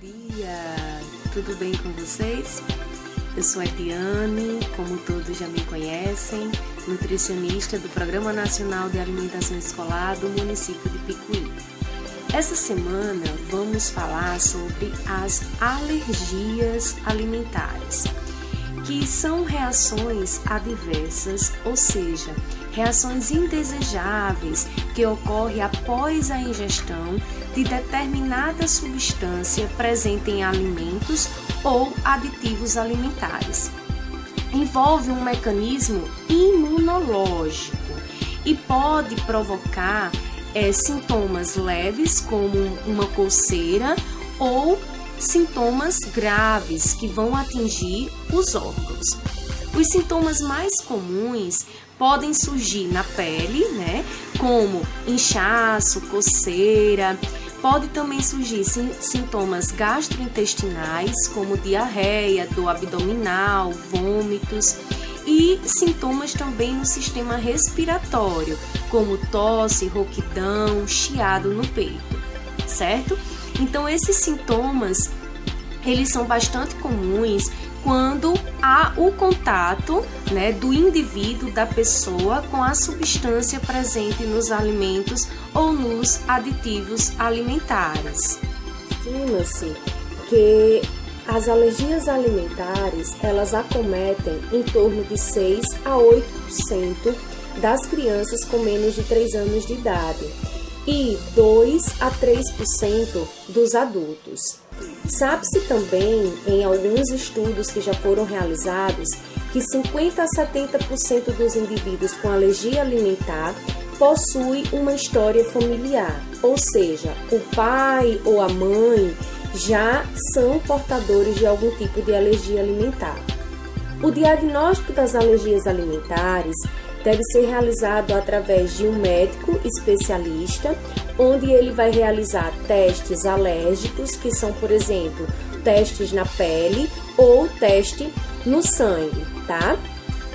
dia! Tudo bem com vocês? Eu sou a Ediane, como todos já me conhecem, nutricionista do Programa Nacional de Alimentação Escolar do município de Picuí. Essa semana vamos falar sobre as alergias alimentares, que são reações adversas, ou seja, reações indesejáveis que ocorrem após a ingestão de determinada substância presente em alimentos ou aditivos alimentares. Envolve um mecanismo imunológico e pode provocar sintomas leves, como uma coceira, ou sintomas graves que vão atingir os órgãos. Os sintomas mais comuns podem surgir na pele, como inchaço, coceira. Pode também surgir sintomas gastrointestinais, como diarreia, dor abdominal, vômitos, e sintomas também no sistema respiratório, como tosse, rouquidão, chiado no peito, certo? Então, esses sintomas, eles são bastante comuns quando há o contato, do indivíduo, da pessoa, com a substância presente nos alimentos ou nos aditivos alimentares. Estima-se que as alergias alimentares, elas acometem em torno de 6 a 8% das crianças com menos de 3 anos de idade e 2 a 3% dos adultos. Sabe-se também, em alguns estudos que já foram realizados, que 50 a 70% dos indivíduos com alergia alimentar possuem uma história familiar, ou seja, o pai ou a mãe já são portadores de algum tipo de alergia alimentar. O diagnóstico das alergias alimentares deve ser realizado através de um médico especialista, onde ele vai realizar testes alérgicos, que são, por exemplo, testes na pele ou teste no sangue, tá?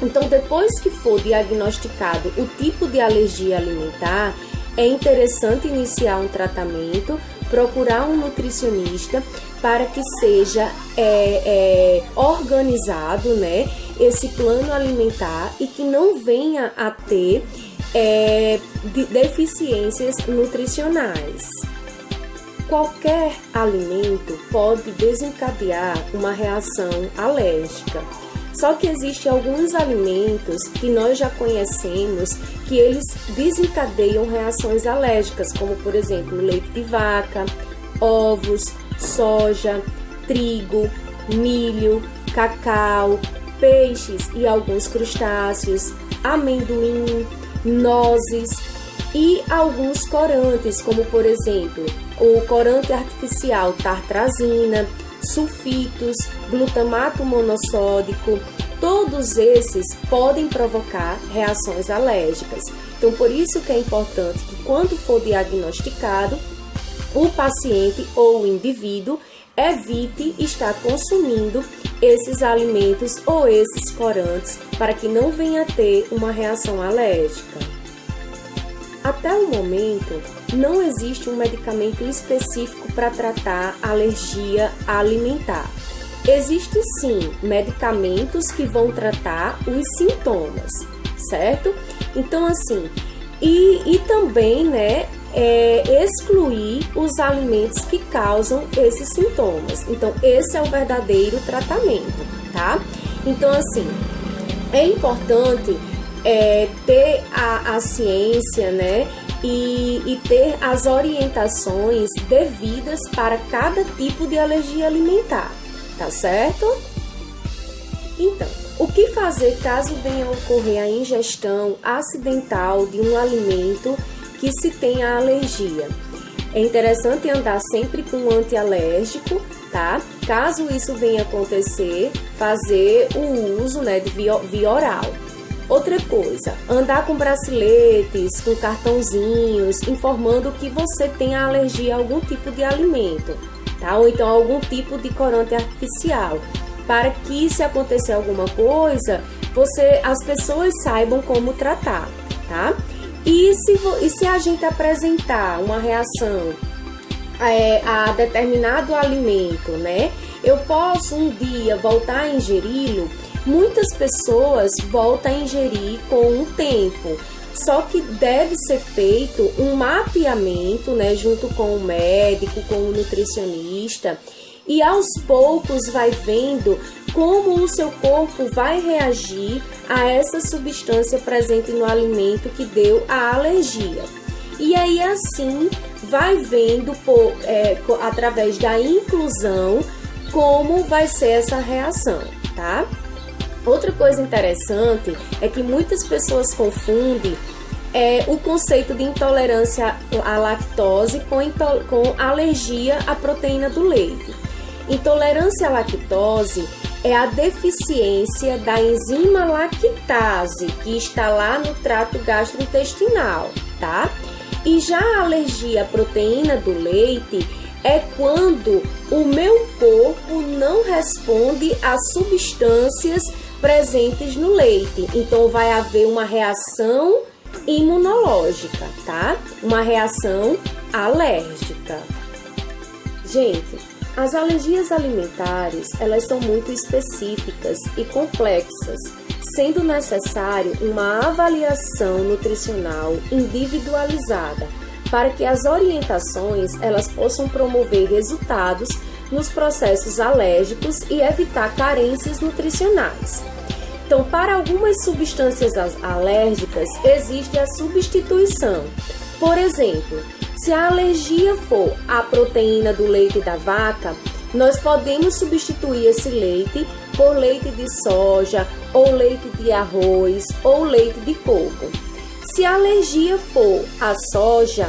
Então, depois que for diagnosticado o tipo de alergia alimentar, é interessante iniciar um tratamento, procurar um nutricionista para que seja organizado, esse plano alimentar e que não venha a ter deficiências nutricionais. Qualquer alimento pode desencadear uma reação alérgica. Só que existem alguns alimentos que nós já conhecemos que eles desencadeiam reações alérgicas, como por exemplo leite de vaca, ovos, soja, trigo, milho, cacau, peixes e alguns crustáceos, amendoim, nozes e alguns corantes, como por exemplo o corante artificial tartrazina, sulfitos, glutamato monossódico. Todos esses podem provocar reações alérgicas. Então, por isso que é importante que quando for diagnosticado, o paciente ou o indivíduo evite estar consumindo esses alimentos ou esses corantes para que não venha a ter uma reação alérgica. Até o momento, não existe um medicamento específico para tratar alergia alimentar. Existem sim medicamentos que vão tratar os sintomas, certo? Então assim, e também, excluir os alimentos que causam esses sintomas. Então, esse é o verdadeiro tratamento, tá? Então, assim, é importante ter a ciência, e ter as orientações devidas para cada tipo de alergia alimentar, tá certo? Então, o que fazer caso venha a ocorrer a ingestão acidental de um alimento que se tenha alergia? É interessante andar sempre com um antialérgico, tá? Caso isso venha acontecer, fazer o uso, de via oral. Outra coisa, andar com braceletes, com cartãozinhos, informando que você tem alergia a algum tipo de alimento, tá? Ou então algum tipo de corante artificial, para que, se acontecer alguma coisa, as pessoas saibam como tratar, tá? E se a gente apresentar uma reação a determinado alimento, né? Eu posso um dia voltar a ingeri-lo. Muitas pessoas voltam a ingerir com um tempo. Só que deve ser feito um mapeamento, né, junto com o médico, com o nutricionista, e aos poucos vai vendo como o seu corpo vai reagir a essa substância presente no alimento que deu a alergia. E aí assim vai vendo através da inclusão como vai ser essa reação, tá? Outra coisa interessante é que muitas pessoas confundem o conceito de intolerância à lactose com alergia à proteína do leite. Intolerância à lactose é a deficiência da enzima lactase, que está lá no trato gastrointestinal, tá? E já a alergia à proteína do leite é quando o meu corpo não responde às substâncias presentes no leite. Então vai haver uma reação imunológica, tá? Uma reação alérgica. Gente, as alergias alimentares, elas são muito específicas e complexas, sendo necessário uma avaliação nutricional individualizada para que as orientações elas possam promover resultados nos processos alérgicos e evitar carências nutricionais. Então, para algumas substâncias alérgicas, existe a substituição. Por exemplo, se a alergia for à proteína do leite da vaca, nós podemos substituir esse leite por leite de soja, ou leite de arroz, ou leite de coco. Se a alergia for à soja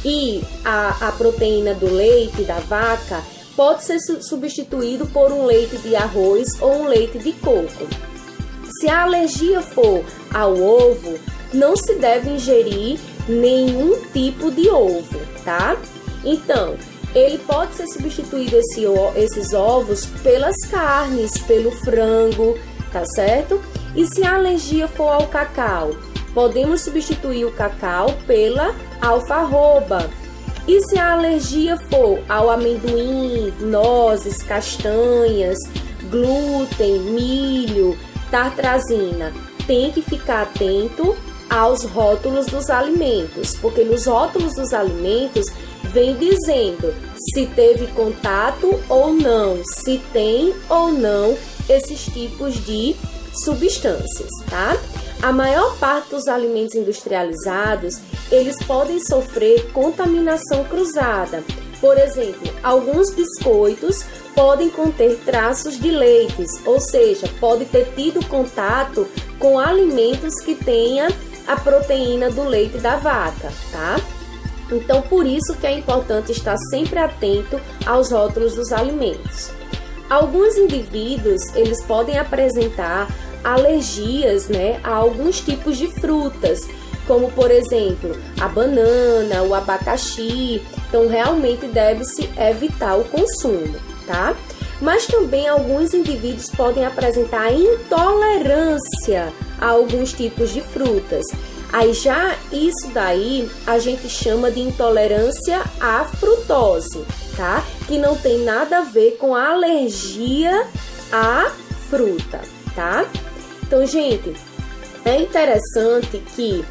e a proteína do leite da vaca, pode ser substituído por um leite de arroz ou um leite de coco. Se a alergia for ao ovo, não se deve ingerir nenhum tipo de ovo, tá? Então, ele pode ser substituído esses ovos pelas carnes, pelo frango, tá certo? E se a alergia for ao cacau, podemos substituir o cacau pela alfarroba. E se a alergia for ao amendoim, nozes, castanhas, glúten, milho, tartrazina, tem que ficar atento aos rótulos dos alimentos, porque nos rótulos dos alimentos vem dizendo se teve contato ou não, se tem ou não esses tipos de substâncias, tá? A maior parte dos alimentos industrializados, eles podem sofrer contaminação cruzada. Por exemplo, alguns biscoitos podem conter traços de leites, ou seja, pode ter tido contato com alimentos que tenha a proteína do leite da vaca, tá? Então, por isso que é importante estar sempre atento aos rótulos dos alimentos. Alguns indivíduos, eles podem apresentar alergias, né, a alguns tipos de frutas, como por exemplo, a banana, o abacaxi. Então, realmente deve-se evitar o consumo, tá? Mas também alguns indivíduos podem apresentar intolerância a alguns tipos de frutas. Aí já isso daí a gente chama de intolerância à frutose, tá? Que não tem nada a ver com a alergia à fruta, tá? Então, gente, é interessante que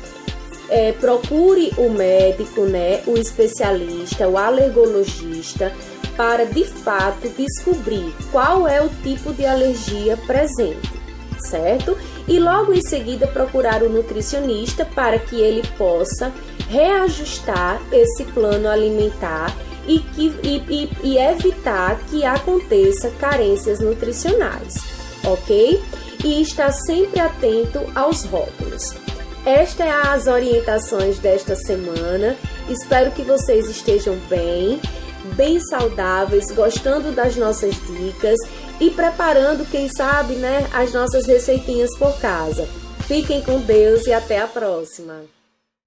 procure o médico, né, o especialista, o alergologista, para de fato descobrir qual é o tipo de alergia presente, certo? E logo em seguida procurar o nutricionista para que ele possa reajustar esse plano alimentar e evitar que aconteça carências nutricionais, ok? E estar sempre atento aos rótulos. Estas são as orientações desta semana. Espero que vocês estejam bem saudáveis, gostando das nossas dicas e preparando, quem sabe, né, as nossas receitinhas por casa. Fiquem com Deus e até a próxima!